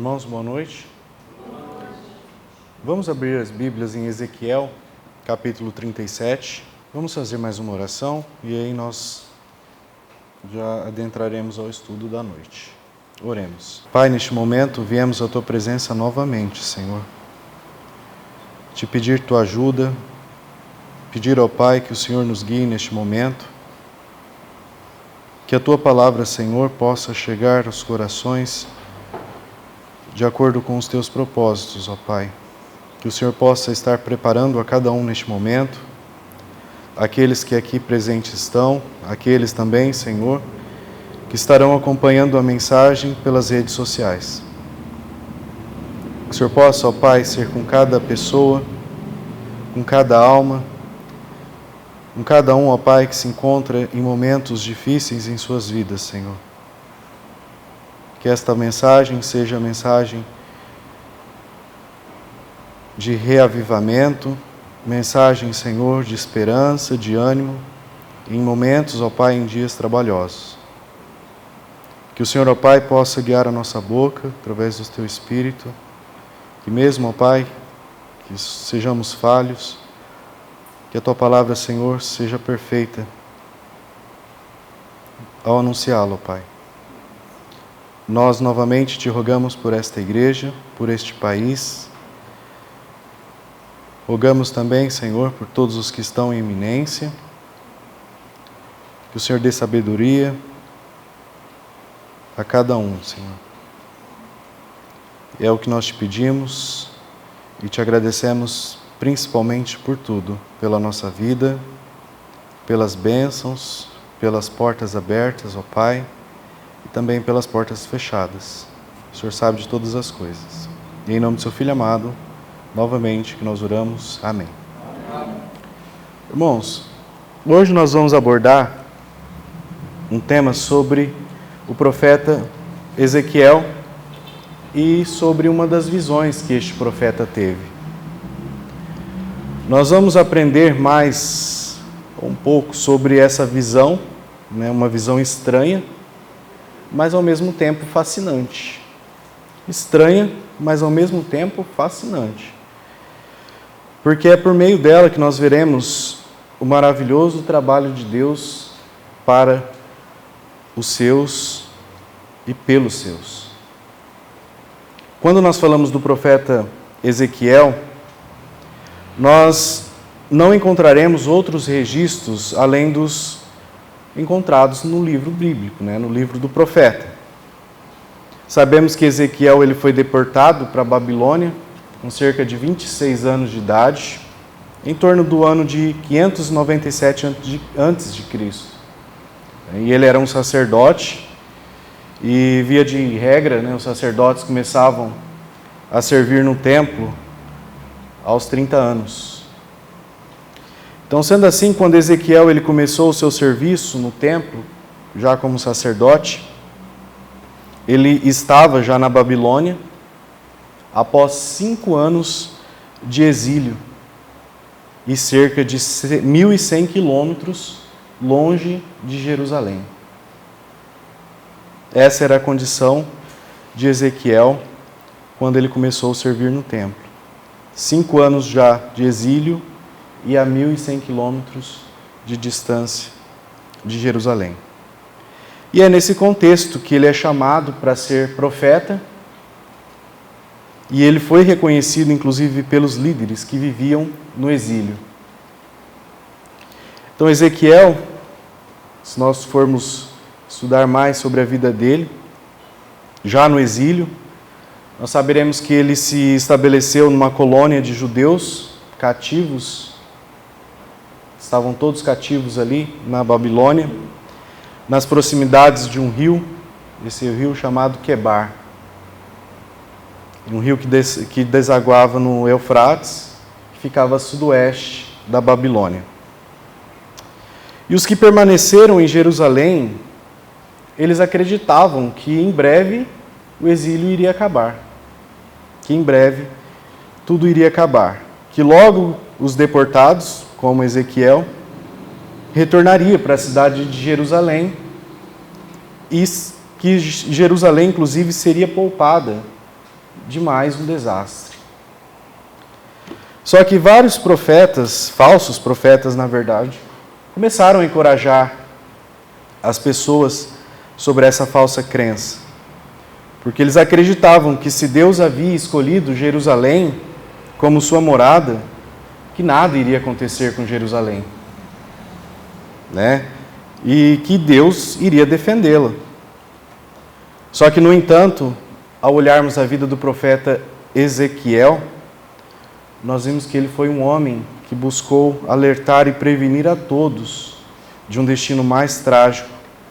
Irmãos, boa noite. Vamos abrir as Bíblias em Ezequiel, capítulo 37. Vamos fazer mais uma oração e aí nós já adentraremos ao estudo da noite. Oremos. Pai, neste momento viemos à Tua presença novamente, Senhor. Te pedir Tua ajuda, pedir ao Pai que o Senhor nos guie neste momento, que a Tua palavra, Senhor, possa chegar aos corações de acordo com os Teus propósitos, ó Pai. Que o Senhor possa estar preparando a cada um neste momento, aqueles que aqui presentes estão, aqueles também, Senhor, que estarão acompanhando a mensagem pelas redes sociais. Que o Senhor possa, ó Pai, ser com cada pessoa, com cada alma, com cada um, ó Pai, que se encontra em momentos difíceis em suas vidas, Senhor. Que esta mensagem seja a mensagem de reavivamento, mensagem, Senhor, de esperança, de ânimo, em momentos, ó Pai, em dias trabalhosos. Que o Senhor, ó Pai, possa guiar a nossa boca através do Teu Espírito, que mesmo, ó Pai, que sejamos falhos, que a Tua palavra, Senhor, seja perfeita ao anunciá-la, ó Pai. Nós novamente Te rogamos por esta igreja, por este país. Rogamos também, Senhor, por todos os que estão em eminência. Que o Senhor dê sabedoria a cada um, Senhor. É o que nós Te pedimos e Te agradecemos principalmente por tudo, pela nossa vida, pelas bênçãos, pelas portas abertas, ó Pai, e também pelas portas fechadas. O Senhor sabe de todas as coisas. E em nome do Seu Filho amado, novamente que nós oramos. Amém. Irmãos, hoje nós vamos abordar um tema sobre o profeta Ezequiel e sobre uma das visões que este profeta teve. Nós vamos aprender mais um pouco sobre essa visão, uma visão estranha, mas ao mesmo tempo fascinante. Estranha, mas ao mesmo tempo fascinante. Porque é por meio dela que nós veremos o maravilhoso trabalho de Deus para os seus e pelos seus. Quando nós falamos do profeta Ezequiel, nós não encontraremos outros registros além dos encontrados no livro bíblico, no livro do profeta. Sabemos que Ezequiel ele foi deportado para a Babilônia com cerca de 26 anos de idade, em torno do ano de 597 a.C. E ele era um sacerdote e, via de regra, os sacerdotes começavam a servir no templo aos 30 anos. Então, sendo assim, quando Ezequiel ele começou o seu serviço no templo, já como sacerdote, ele estava já na Babilônia, após 5 anos de exílio e cerca de 1.100 quilômetros longe de Jerusalém. Essa era a condição de Ezequiel quando ele começou a servir no templo. 5 anos já de exílio e a 1.100 quilômetros de distância de Jerusalém. E é nesse contexto que ele é chamado para ser profeta, e ele foi reconhecido inclusive pelos líderes que viviam no exílio. Então Ezequiel, se nós formos estudar mais sobre a vida dele, já no exílio, nós saberemos que ele se estabeleceu numa colônia de judeus cativos. Estavam todos cativos ali na Babilônia, nas proximidades de um rio, esse rio chamado Quebar. Um rio que desaguava no Eufrates, que ficava a sudoeste da Babilônia. E os que permaneceram em Jerusalém, eles acreditavam que em breve o exílio iria acabar, que em breve tudo iria acabar, que logo os deportados, como Ezequiel, retornaria para a cidade de Jerusalém e que Jerusalém, inclusive, seria poupada de mais um desastre. Só que vários profetas, falsos profetas na verdade, começaram a encorajar as pessoas sobre essa falsa crença. Porque eles acreditavam que se Deus havia escolhido Jerusalém como sua morada, que nada iria acontecer com Jerusalém, né? E que Deus iria defendê-la. Só que, no entanto, ao olharmos a vida do profeta Ezequiel, nós vimos que ele foi um homem que buscou alertar e prevenir a todos de um destino mais trágico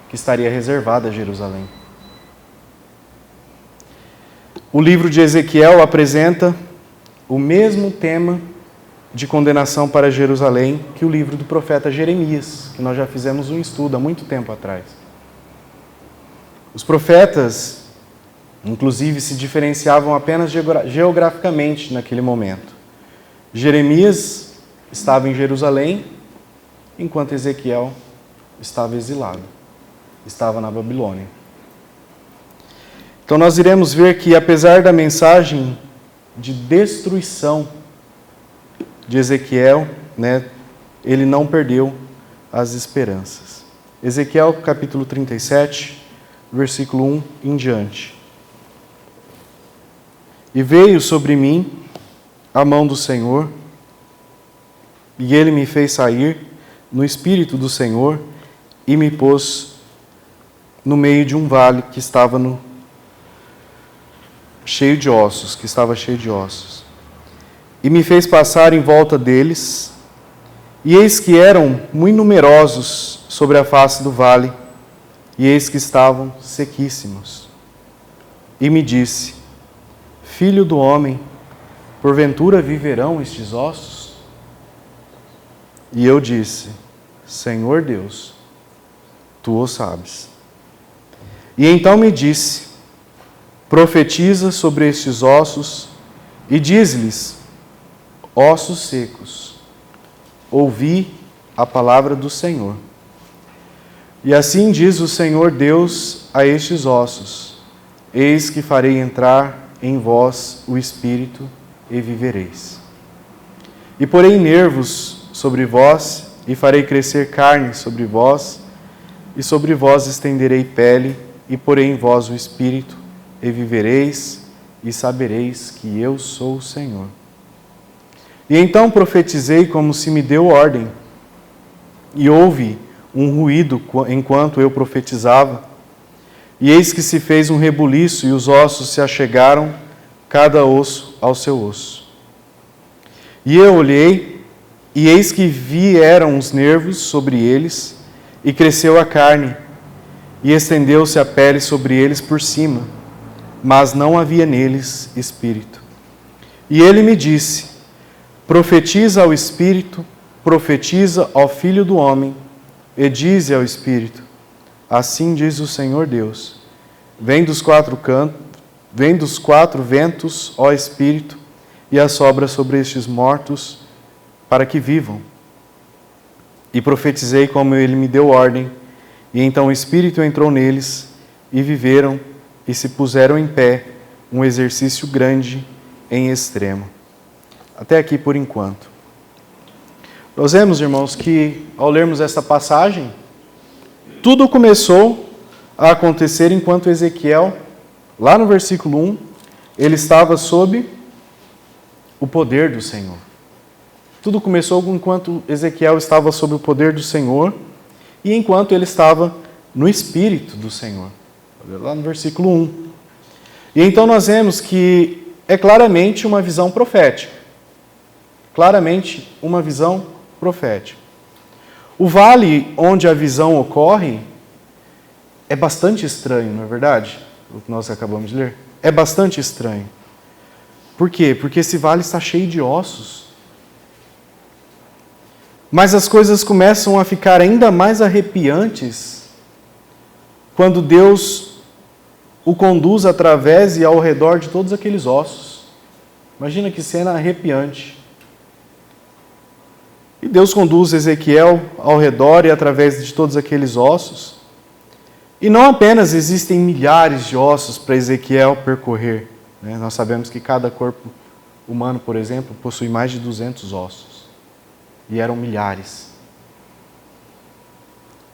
que estaria reservado a Jerusalém. O livro de Ezequiel apresenta o mesmo tema de condenação para Jerusalém que o livro do profeta Jeremias, que nós já fizemos um estudo há muito tempo atrás. Os profetas, inclusive, se diferenciavam apenas geograficamente naquele momento. Jeremias estava em Jerusalém, enquanto Ezequiel estava exilado, estava na Babilônia. Então nós iremos ver que, apesar da mensagem de destruição de Ezequiel, né, ele não perdeu as esperanças. Ezequiel capítulo 37, versículo 1 em diante. E veio sobre mim a mão do Senhor, e ele me fez sair no espírito do Senhor e me pôs no meio de um vale que estava cheio de ossos. E me fez passar em volta deles, e eis que eram muito numerosos sobre a face do vale, e eis que estavam sequíssimos. E me disse: Filho do homem, porventura viverão estes ossos? E eu disse: Senhor Deus, tu o sabes. E então me disse: Profetiza sobre estes ossos e diz-lhes: Ossos secos, ouvi a palavra do Senhor. E assim diz o Senhor Deus a estes ossos: Eis que farei entrar em vós o Espírito e vivereis. E porei nervos sobre vós, e farei crescer carne sobre vós, e sobre vós estenderei pele, e porei em vós o Espírito, e vivereis, e sabereis que eu sou o Senhor. E então profetizei como se me deu ordem, e houve um ruído enquanto eu profetizava, e eis que se fez um rebuliço, e os ossos se achegaram, cada osso ao seu osso. E eu olhei, e eis que vieram os nervos sobre eles, e cresceu a carne, e estendeu-se a pele sobre eles por cima, mas não havia neles espírito. E ele me disse: Profetiza ao Espírito, profetiza ao Filho do Homem, e dize ao Espírito: Assim diz o Senhor Deus: Vem dos quatro ventos, ó Espírito, e assopra sobre estes mortos, para que vivam. E profetizei como ele me deu ordem, e então o Espírito entrou neles, e viveram, e se puseram em pé, um exercício grande em extremo. Até aqui por enquanto. Nós vemos, irmãos, que ao lermos esta passagem, tudo começou a acontecer enquanto Ezequiel, lá no versículo 1, ele estava sob o poder do Senhor. Tudo começou enquanto Ezequiel estava sob o poder do Senhor e enquanto ele estava no Espírito do Senhor. Lá no versículo 1. E então nós vemos que é claramente uma visão profética. Claramente uma visão profética. O vale onde a visão ocorre é bastante estranho, não é verdade? O que nós acabamos de ler. É bastante estranho. Por quê? Porque esse vale está cheio de ossos. Mas as coisas começam a ficar ainda mais arrepiantes quando Deus o conduz através e ao redor de todos aqueles ossos. Imagina que cena arrepiante. E Deus conduz Ezequiel ao redor e através de todos aqueles ossos. E não apenas existem milhares de ossos para Ezequiel percorrer, né? Nós sabemos que cada corpo humano, por exemplo, possui mais de 200 ossos. E eram milhares.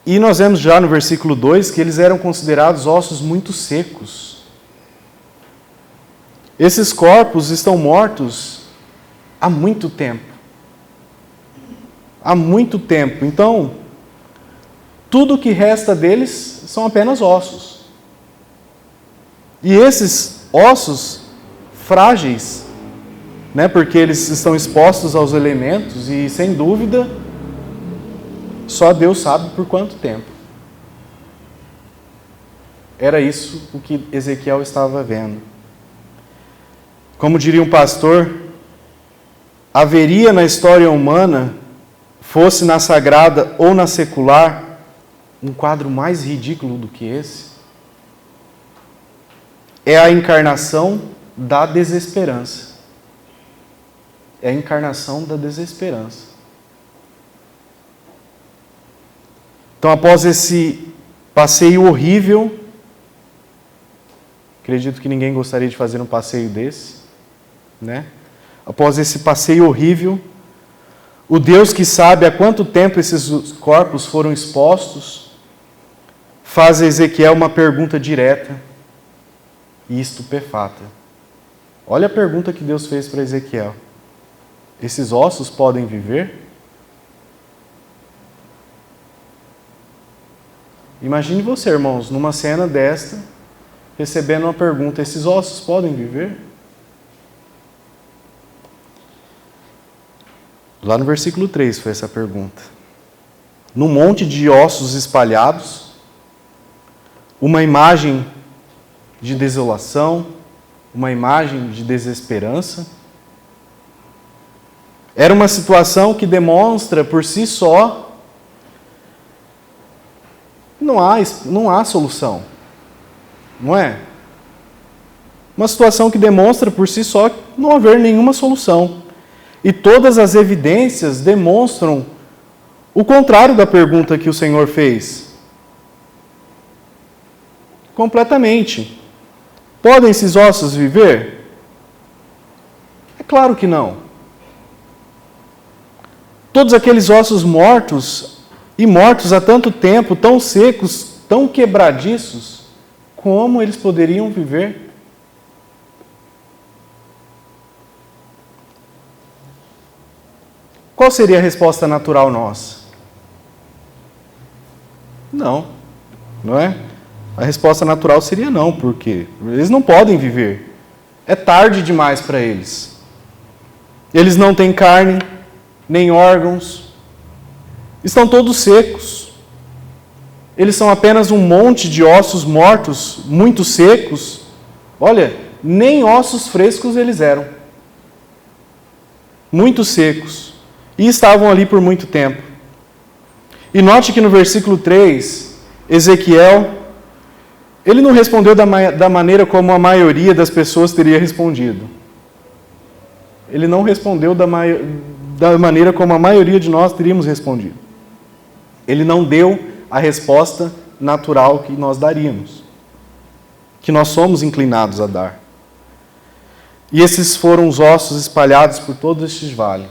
E nós vemos já no versículo 2 que eles eram considerados ossos muito secos. Esses corpos estão mortos há muito tempo. Há muito tempo. Então, tudo que resta deles são apenas ossos. E esses ossos frágeis, né, porque eles estão expostos aos elementos e, sem dúvida, só Deus sabe por quanto tempo. Era isso o que Ezequiel estava vendo. Como diria um pastor, haveria na história humana, fosse na sagrada ou na secular, um quadro mais ridículo do que esse? É a encarnação da desesperança. É a encarnação da desesperança. Então, após esse passeio horrível, acredito que ninguém gostaria de fazer um passeio desse, né? Após esse passeio horrível, o Deus que sabe há quanto tempo esses corpos foram expostos, faz a Ezequiel uma pergunta direta e estupefata. Olha a pergunta que Deus fez para Ezequiel. Esses ossos podem viver? Imagine você, irmãos, numa cena desta, recebendo uma pergunta: esses ossos podem viver? Lá no versículo 3 foi essa pergunta. Num monte de ossos espalhados, uma imagem de desolação, uma imagem de desesperança. Era uma situação que demonstra por si só não há solução. Não é? Uma situação que demonstra por si só não haver nenhuma solução. E todas as evidências demonstram o contrário da pergunta que o Senhor fez. Completamente. Podem esses ossos viver? É claro que não. Todos aqueles ossos mortos, e mortos há tanto tempo, tão secos, tão quebradiços, como eles poderiam viver? Qual seria a resposta natural nossa? Não, não é? A resposta natural seria não, porque eles não podem viver. É tarde demais para eles. Eles não têm carne, nem órgãos. Estão todos secos. Eles são apenas um monte de ossos mortos, muito secos. Olha, nem ossos frescos eles eram. Muito secos. E estavam ali por muito tempo. E note que no versículo 3, Ezequiel, ele não respondeu da maneira como a maioria das pessoas teria respondido. Ele não respondeu da maneira como a maioria de nós teríamos respondido. Ele não deu a resposta natural que nós daríamos, que nós somos inclinados a dar. E esses foram os ossos espalhados por todo este vale.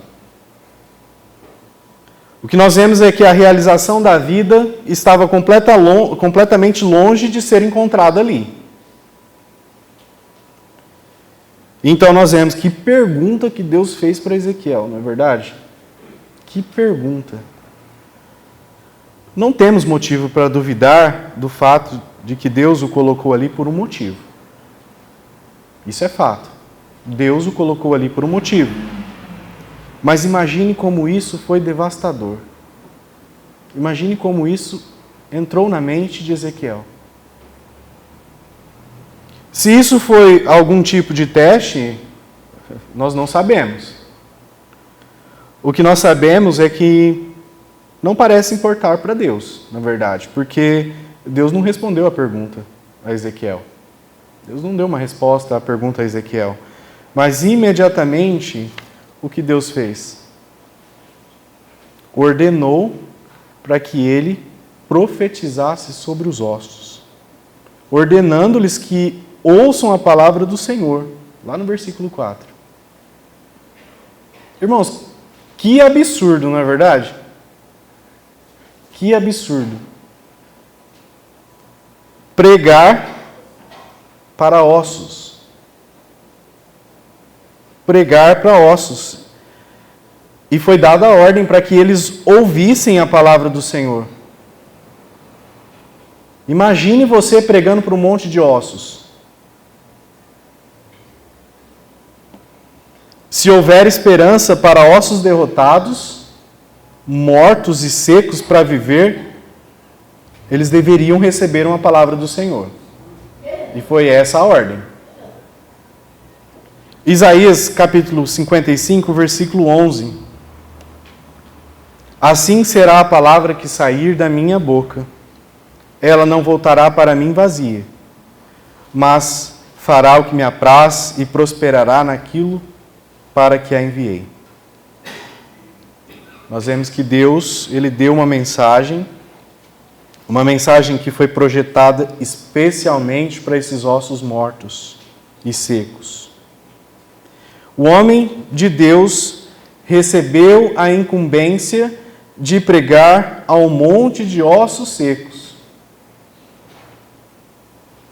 O que nós vemos é que a realização da vida estava completamente longe de ser encontrada ali. Então nós vemos que pergunta que Deus fez para Ezequiel, não é verdade? Que pergunta. Não temos motivo para duvidar do fato de que Deus o colocou ali por um motivo. Isso é fato. Deus o colocou ali por um motivo. Mas imagine como isso foi devastador. Imagine como isso entrou na mente de Ezequiel. Se isso foi algum tipo de teste, nós não sabemos. O que nós sabemos é que não parece importar para Deus, na verdade, porque Deus não respondeu a pergunta a Ezequiel. Deus não deu uma resposta à pergunta a Ezequiel. Mas imediatamente, o que Deus fez? Ordenou para que ele profetizasse sobre os ossos, ordenando-lhes que ouçam a palavra do Senhor, lá no versículo 4. Irmãos, que absurdo, não é verdade? Que absurdo. Pregar para ossos. Pregar para ossos. E foi dada a ordem para que eles ouvissem a palavra do Senhor. Imagine você pregando para um monte de ossos. Se houver esperança para ossos derrotados, mortos e secos para viver, eles deveriam receber uma palavra do Senhor. E foi essa a ordem. Isaías capítulo 55, versículo 11. Assim será a palavra que sair da minha boca. Ela não voltará para mim vazia, mas fará o que me apraz e prosperará naquilo para que a enviei. Nós vemos que Deus, Ele deu uma mensagem que foi projetada especialmente para esses ossos mortos e secos. O homem de Deus recebeu a incumbência de pregar a um monte de ossos secos.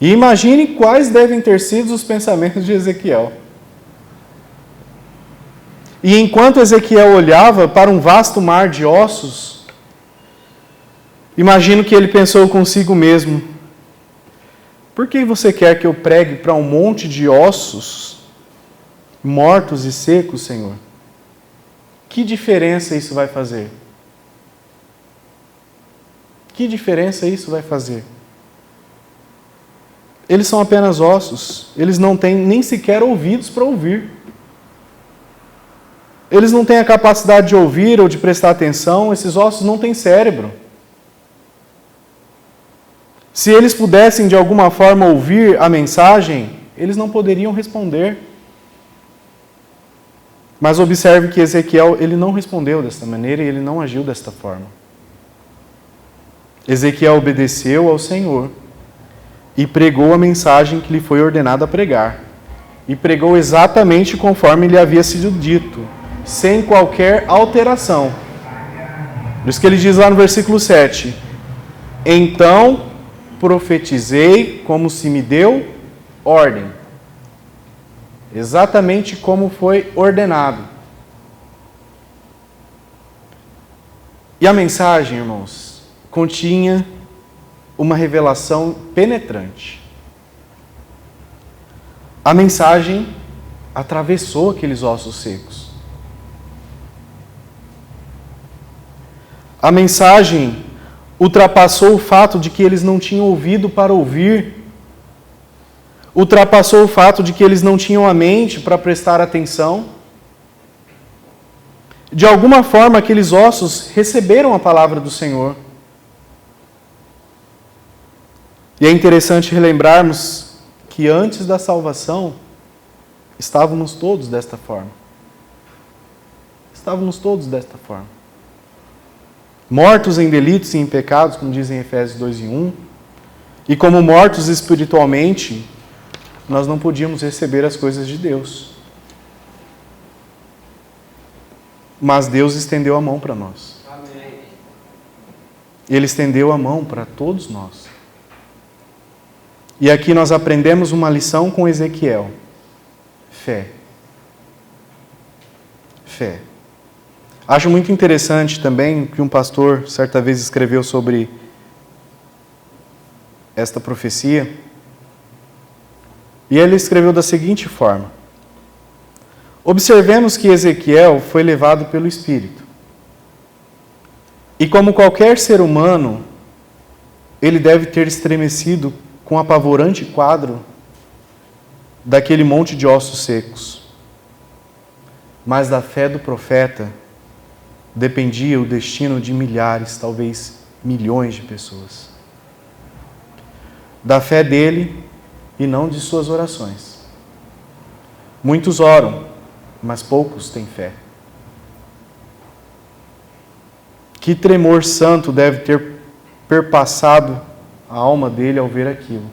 E imagine quais devem ter sido os pensamentos de Ezequiel. E enquanto Ezequiel olhava para um vasto mar de ossos, imagino que ele pensou consigo mesmo: por que você quer que eu pregue para um monte de ossos mortos e secos, Senhor? Que diferença isso vai fazer? Que diferença isso vai fazer? Eles são apenas ossos, eles não têm nem sequer ouvidos para ouvir. Eles não têm a capacidade de ouvir ou de prestar atenção, esses ossos não têm cérebro. Se eles pudessem de alguma forma ouvir a mensagem, eles não poderiam responder. Mas observe que Ezequiel, ele não respondeu desta maneira e ele não agiu desta forma. Ezequiel obedeceu ao Senhor e pregou a mensagem que lhe foi ordenado a pregar. E pregou exatamente conforme lhe havia sido dito, sem qualquer alteração. Por isso que ele diz lá no versículo 7, então profetizei como se me deu ordem. Exatamente como foi ordenado. E a mensagem, irmãos, continha uma revelação penetrante. A mensagem atravessou aqueles ossos secos. A mensagem ultrapassou o fato de que eles não tinham ouvido para ouvir. Ultrapassou o fato de que eles não tinham a mente para prestar atenção. De alguma forma, aqueles ossos receberam a palavra do Senhor. E é interessante relembrarmos que antes da salvação, estávamos todos desta forma. Estávamos todos desta forma. Mortos em delitos e em pecados, como dizem Efésios 2:1, e como mortos espiritualmente, nós não podíamos receber as coisas de Deus. Mas Deus estendeu a mão para nós. Amém. Ele estendeu a mão para todos nós. E aqui nós aprendemos uma lição com Ezequiel. Fé. Fé. Acho muito interessante também que um pastor certa vez escreveu sobre esta profecia. E ele escreveu da seguinte forma: observemos que Ezequiel foi levado pelo Espírito. E como qualquer ser humano, ele deve ter estremecido com o apavorante quadro daquele monte de ossos secos. Mas da fé do profeta dependia o destino de milhares, talvez milhões de pessoas. Da fé dele e não de suas orações. Muitos oram, mas poucos têm fé. Que tremor santo deve ter perpassado a alma dele ao ver aquilo.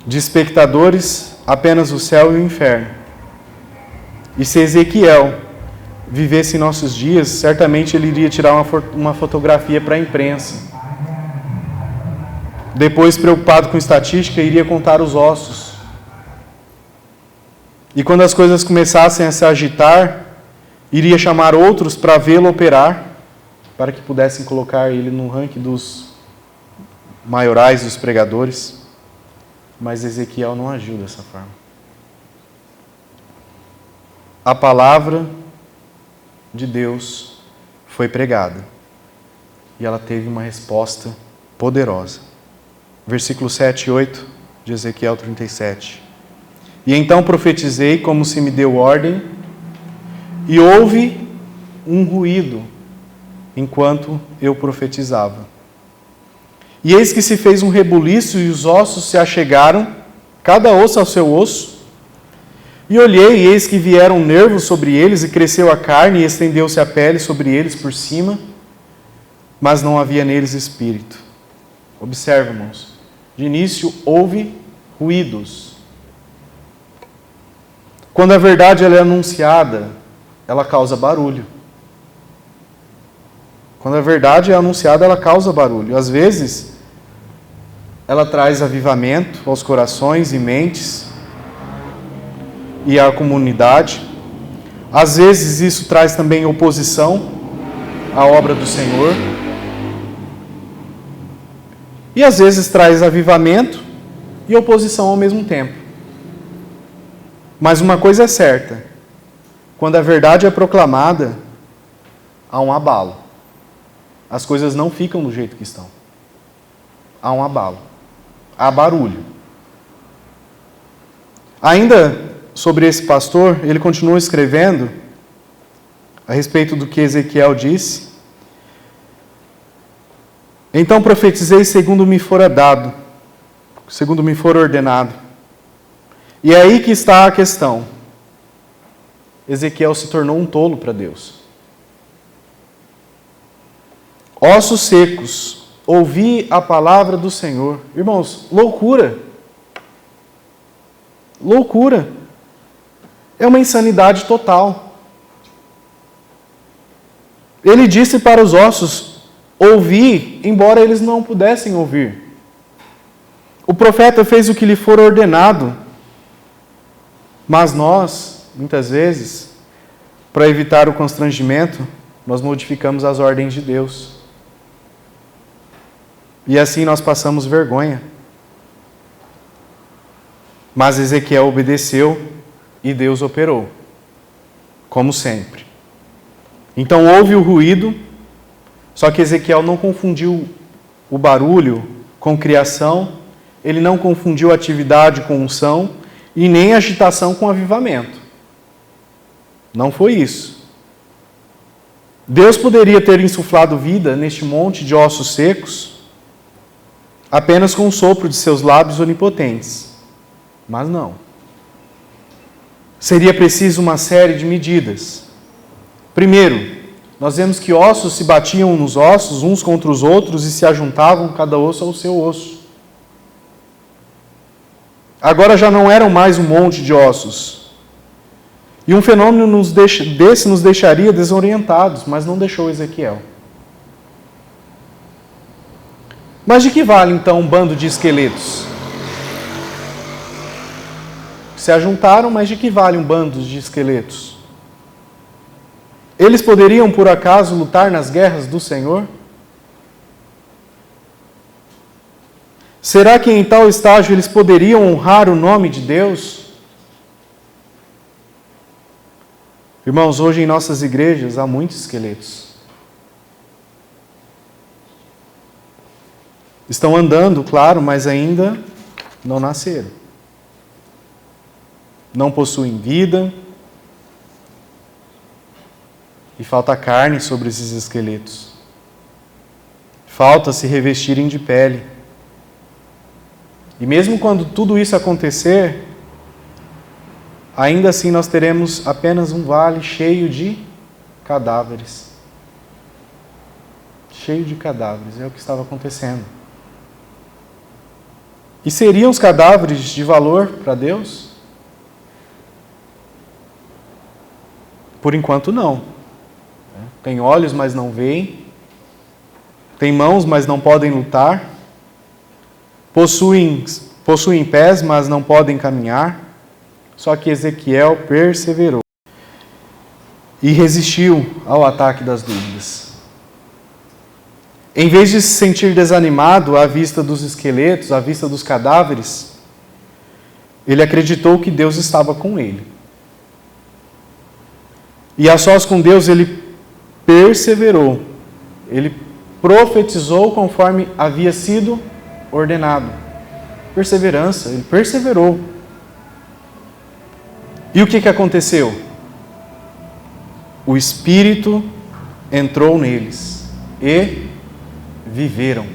De espectadores apenas o céu e o inferno. E se Ezequiel vivesse em nossos dias, certamente ele iria tirar uma fotografia para a imprensa. Depois, preocupado com estatística, iria contar os ossos. E quando as coisas começassem a se agitar, iria chamar outros para vê-lo operar, para que pudessem colocar ele no ranking dos maiorais dos pregadores. Mas Ezequiel não agiu dessa forma. A palavra de Deus foi pregada. E ela teve uma resposta poderosa. Versículos 7 e 8 de Ezequiel 37. E então profetizei como se me deu ordem, e houve um ruído enquanto eu profetizava. E eis que se fez um rebuliço e os ossos se achegaram, cada osso ao seu osso. E olhei, e eis que vieram nervos sobre eles, e cresceu a carne, e estendeu-se a pele sobre eles por cima, mas não havia neles espírito. Observe, irmãos, de início houve ruídos. Quando a verdade ela é anunciada, ela causa barulho. Quando a verdade é anunciada, ela causa barulho. Às vezes, ela traz avivamento aos corações e mentes e à comunidade. Às vezes, isso traz também oposição à obra do Senhor. E às vezes traz avivamento e oposição ao mesmo tempo. Mas uma coisa é certa: quando a verdade é proclamada, há um abalo. As coisas não ficam do jeito que estão. Há um abalo. Há barulho. Ainda sobre esse pastor, ele continua escrevendo a respeito do que Ezequiel disse. Então profetizei segundo me fora dado, segundo me for ordenado. E é aí que está a questão. Ezequiel se tornou um tolo para Deus. Ossos secos, ouvi a palavra do Senhor. Irmãos, loucura. Loucura. É uma insanidade total. Ele disse para os ossos: ouvi, embora eles não pudessem ouvir. O profeta fez o que lhe for ordenado. Mas nós, muitas vezes, para evitar o constrangimento, nós modificamos as ordens de Deus. E assim nós passamos vergonha. Mas Ezequiel obedeceu e Deus operou, como sempre. Então houve o ruído, só que Ezequiel não confundiu o barulho com criação, ele não confundiu atividade com unção, e nem agitação com avivamento. Não foi isso. Deus poderia ter insuflado vida neste monte de ossos secos apenas com o sopro de seus lábios onipotentes. Mas não. Seria preciso uma série de medidas. Primeiro, nós vemos que ossos se batiam nos ossos, uns contra os outros, e se ajuntavam, cada osso ao seu osso. Agora já não eram mais um monte de ossos. E um fenômeno desse nos deixaria desorientados, mas não deixou Ezequiel. Mas de que vale então um bando de esqueletos? Se ajuntaram, mas de que vale um bando de esqueletos? Eles poderiam, por acaso, lutar nas guerras do Senhor? Será que em tal estágio eles poderiam honrar o nome de Deus? Irmãos, hoje em nossas igrejas há muitos esqueletos. Estão andando, claro, mas ainda não nasceram. Não possuem vida. E falta carne sobre esses esqueletos. Falta se revestirem de pele. E mesmo quando tudo isso acontecer, ainda assim nós teremos apenas um vale cheio de cadáveres. Cheio de cadáveres, é o que estava acontecendo. E seriam os cadáveres de valor para Deus? Por enquanto não. Tem olhos, mas não veem. Tem mãos, mas não podem lutar. Possuem pés, mas não podem caminhar. Só que Ezequiel perseverou e resistiu ao ataque das dúvidas. Em vez de se sentir desanimado à vista dos esqueletos, à vista dos cadáveres, ele acreditou que Deus estava com ele. E a sós com Deus ele perseverou. Ele profetizou conforme havia sido ordenado. Perseverança, ele perseverou. E o que aconteceu? O Espírito entrou neles e viveram.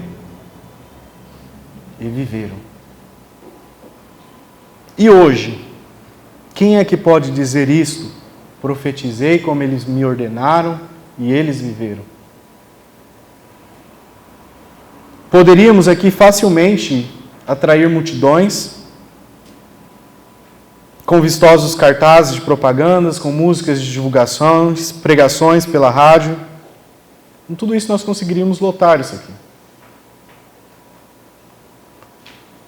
E viveram. E hoje, quem é que pode dizer isto? Profetizei como eles me ordenaram e eles viveram. Poderíamos aqui facilmente atrair multidões com vistosos cartazes de propagandas, com músicas de divulgações, pregações pela rádio. Com tudo isso nós conseguiríamos lotar isso aqui.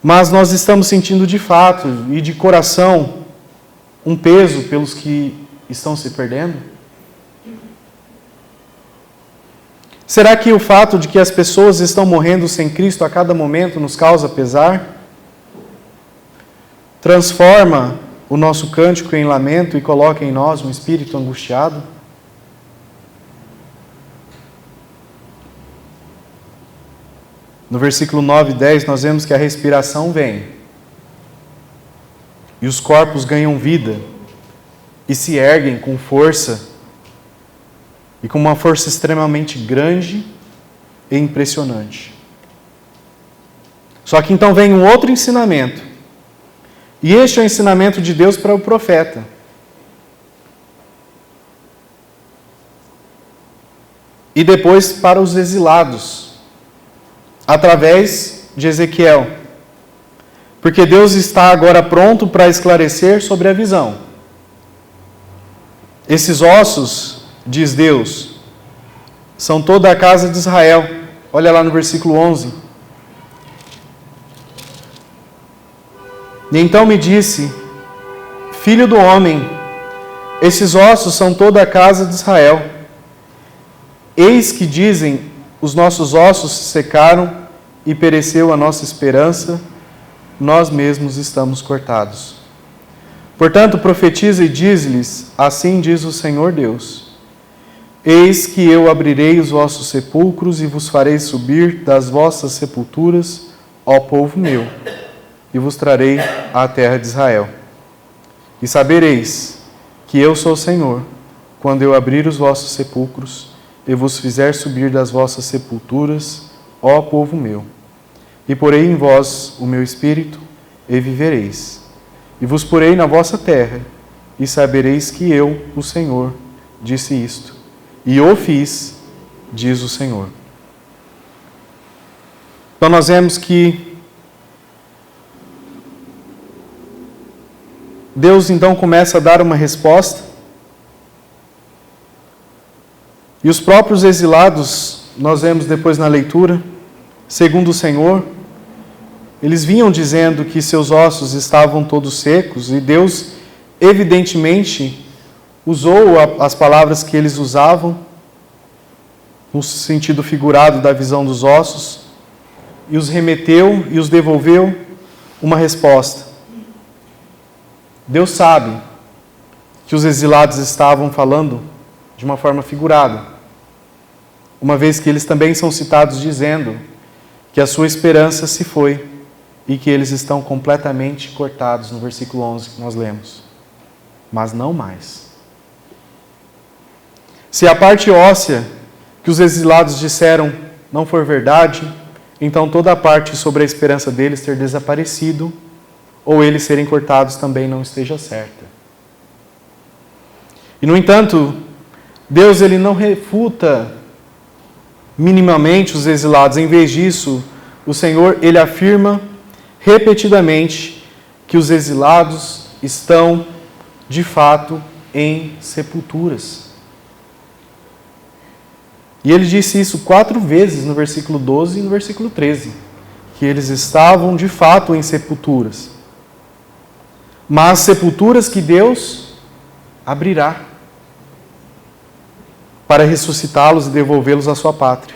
Mas nós estamos sentindo de fato e de coração um peso pelos que estão se perdendo? Será que o fato de que as pessoas estão morrendo sem Cristo a cada momento nos causa pesar? Transforma o nosso cântico em lamento e coloca em nós um espírito angustiado? No versículo 9 e 10 nós vemos que a respiração vem e os corpos ganham vida e se erguem com força e com uma força extremamente grande e impressionante. Só que então vem um outro ensinamento. E este é o ensinamento de Deus para o profeta. E depois para os exilados, através de Ezequiel. Porque Deus está agora pronto para esclarecer sobre a visão. Esses ossos, diz Deus, são toda a casa de Israel. Olha lá no versículo 11. E então me disse, filho do homem, esses ossos são toda a casa de Israel. Eis que dizem, os nossos ossos se secaram e pereceu a nossa esperança, nós mesmos estamos cortados. Portanto, profetiza e diz-lhes, assim diz o Senhor Deus, eis que eu abrirei os vossos sepulcros e vos farei subir das vossas sepulturas, ó povo meu, e vos trarei à terra de Israel. E sabereis que eu sou o Senhor, quando eu abrir os vossos sepulcros e vos fizer subir das vossas sepulturas, ó povo meu. E porei em vós o meu espírito, e vivereis. E vos porei na vossa terra, e sabereis que eu, o Senhor, disse isto. E o fiz, diz o Senhor. Então nós vemos que Deus então começa a dar uma resposta. E os próprios exilados, nós vemos depois na leitura, segundo o Senhor, eles vinham dizendo que seus ossos estavam todos secos e Deus, evidentemente, usou as palavras que eles usavam, no sentido figurado da visão dos ossos, e os remeteu e os devolveu uma resposta. Deus sabe que os exilados estavam falando de uma forma figurada, uma vez que eles também são citados dizendo que a sua esperança se foi e que eles estão completamente cortados, no versículo 11 que nós lemos. Mas não mais. Se a parte óssea que os exilados disseram não for verdade, então toda a parte sobre a esperança deles ter desaparecido ou eles serem cortados também não esteja certa. E, no entanto, Deus ele não refuta minimamente os exilados. Em vez disso, o Senhor ele afirma repetidamente que os exilados estão, de fato, em sepulturas. E ele disse isso 4 vezes no versículo 12 e no versículo 13, que eles estavam de fato em sepulturas. Mas sepulturas que Deus abrirá para ressuscitá-los e devolvê-los à sua pátria.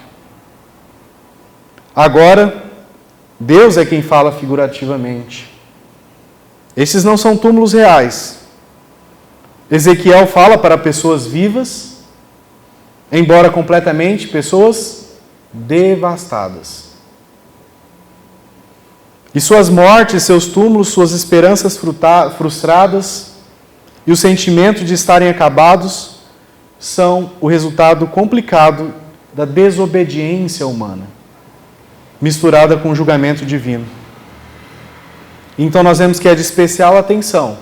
Agora, Deus é quem fala figurativamente. Esses não são túmulos reais. Ezequiel fala para pessoas vivas, embora completamente pessoas devastadas. E suas mortes, seus túmulos, suas esperanças frustradas e o sentimento de estarem acabados são o resultado complicado da desobediência humana, misturada com o julgamento divino. Então nós vemos que é de especial atenção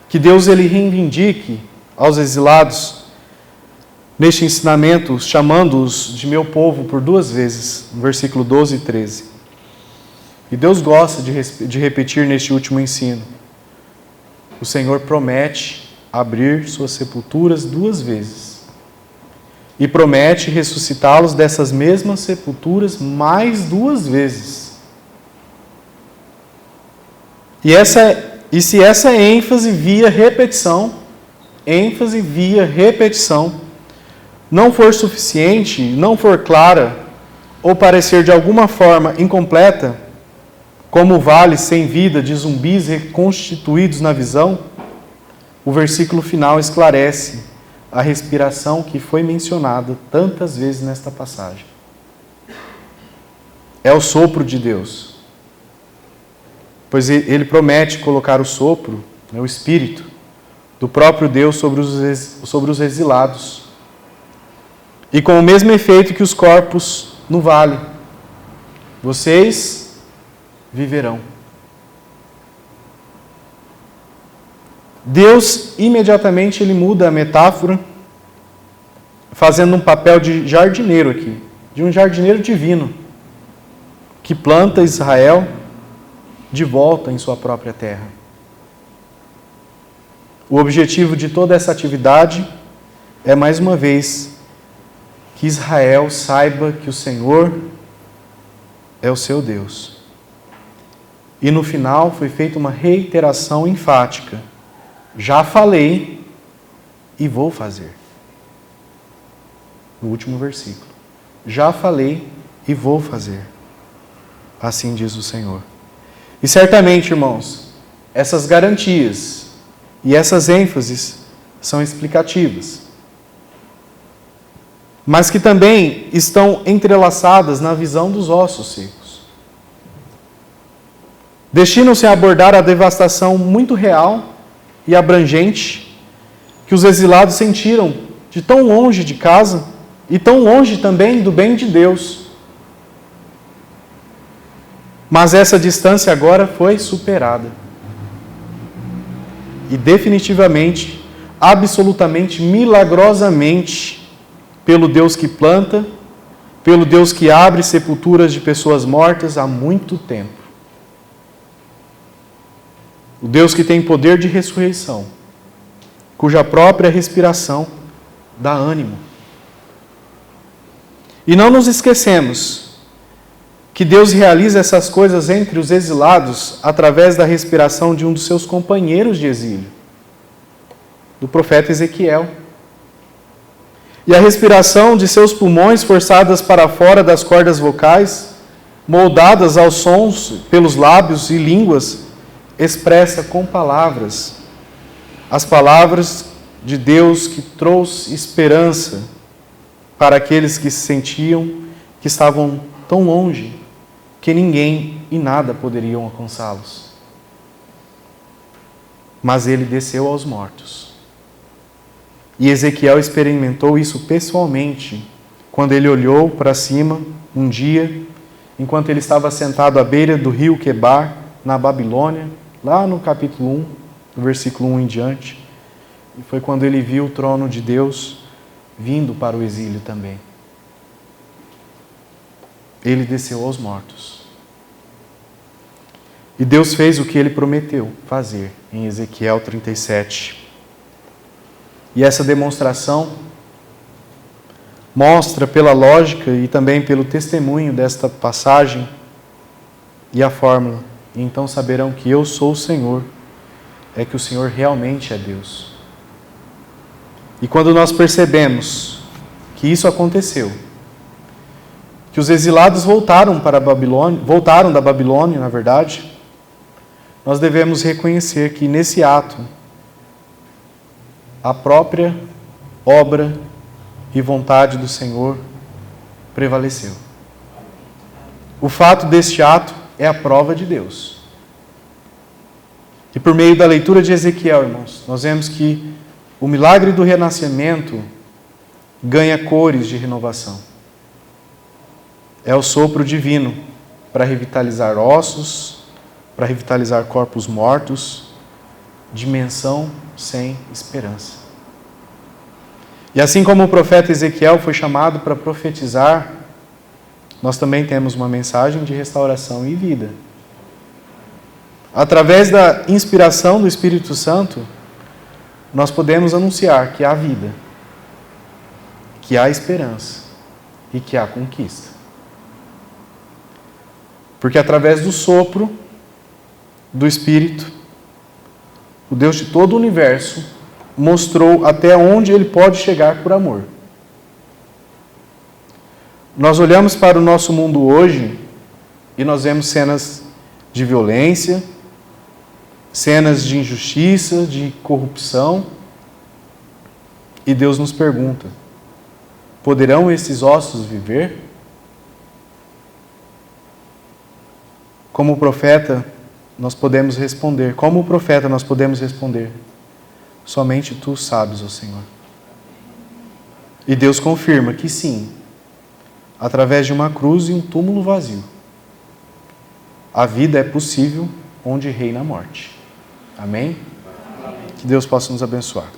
que Deus ele reivindique aos exilados neste ensinamento, chamando-os de meu povo por 2 vezes, no versículo 12 e 13. E Deus gosta de repetir neste último ensino. O Senhor promete abrir suas sepulturas 2 vezes. E promete ressuscitá-los dessas mesmas sepulturas mais 2 vezes. E se essa ênfase via repetição, não for suficiente, não for clara, ou parecer de alguma forma incompleta, como o vale sem vida de zumbis reconstituídos na visão, o versículo final esclarece a respiração que foi mencionada tantas vezes nesta passagem. É o sopro de Deus. Pois ele promete colocar o sopro, o Espírito, do próprio Deus sobre os exilados. E com o mesmo efeito que os corpos no vale. Vocês viverão. Deus, imediatamente, ele muda a metáfora, fazendo um papel de jardineiro aqui, de um jardineiro divino, que planta Israel de volta em sua própria terra. O objetivo de toda essa atividade é, mais uma vez, que Israel saiba que o Senhor é o seu Deus. E no final foi feita uma reiteração enfática. Já falei e vou fazer. No último versículo. Já falei e vou fazer. Assim diz o Senhor. E certamente, irmãos, essas garantias e essas ênfases são explicativas. Mas que também estão entrelaçadas na visão dos ossos secos. Destinam-se a abordar a devastação muito real e abrangente que os exilados sentiram de tão longe de casa e tão longe também do bem de Deus. Mas essa distância agora foi superada. E definitivamente, absolutamente, milagrosamente, pelo Deus que planta, pelo Deus que abre sepulturas de pessoas mortas há muito tempo. O Deus que tem poder de ressurreição, cuja própria respiração dá ânimo. E não nos esquecemos que Deus realiza essas coisas entre os exilados através da respiração de um dos seus companheiros de exílio, do profeta Ezequiel. E a respiração de seus pulmões forçadas para fora das cordas vocais, moldadas aos sons pelos lábios e línguas, expressa com palavras as palavras de Deus que trouxe esperança para aqueles que se sentiam que estavam tão longe que ninguém e nada poderiam alcançá-los. Mas ele desceu aos mortos. E Ezequiel experimentou isso pessoalmente quando ele olhou para cima um dia, enquanto ele estava sentado à beira do rio Quebar, na Babilônia, lá no capítulo 1, do versículo 1 em diante. E foi quando ele viu o trono de Deus vindo para o exílio também. Ele desceu aos mortos. E Deus fez o que ele prometeu fazer em Ezequiel 37. E essa demonstração mostra pela lógica e também pelo testemunho desta passagem e a fórmula. E então saberão que eu sou o Senhor, é que o Senhor realmente é Deus. E quando nós percebemos que isso aconteceu, que os exilados voltaram da Babilônia, na verdade, nós devemos reconhecer que nesse ato a própria obra e vontade do Senhor prevaleceu. O fato deste ato é a prova de Deus. E por meio da leitura de Ezequiel, irmãos, nós vemos que o milagre do renascimento ganha cores de renovação. É o sopro divino para revitalizar ossos, para revitalizar corpos mortos, dimensão sem esperança. E assim como o profeta Ezequiel foi chamado para profetizar, nós também temos uma mensagem de restauração e vida. Através da inspiração do Espírito Santo, nós podemos anunciar que há vida, que há esperança e que há conquista. Porque através do sopro do Espírito, o Deus de todo o universo mostrou até onde Ele pode chegar por amor. Nós olhamos para o nosso mundo hoje e nós vemos cenas de violência, cenas de injustiça, de corrupção, e Deus nos pergunta: poderão esses ossos viver? Como profeta, nós podemos responder. Como profeta, nós podemos responder: somente Tu sabes, ó Senhor. E Deus confirma que sim, através de uma cruz e um túmulo vazio, a vida é possível onde reina a morte. Amém? Que Deus possa nos abençoar.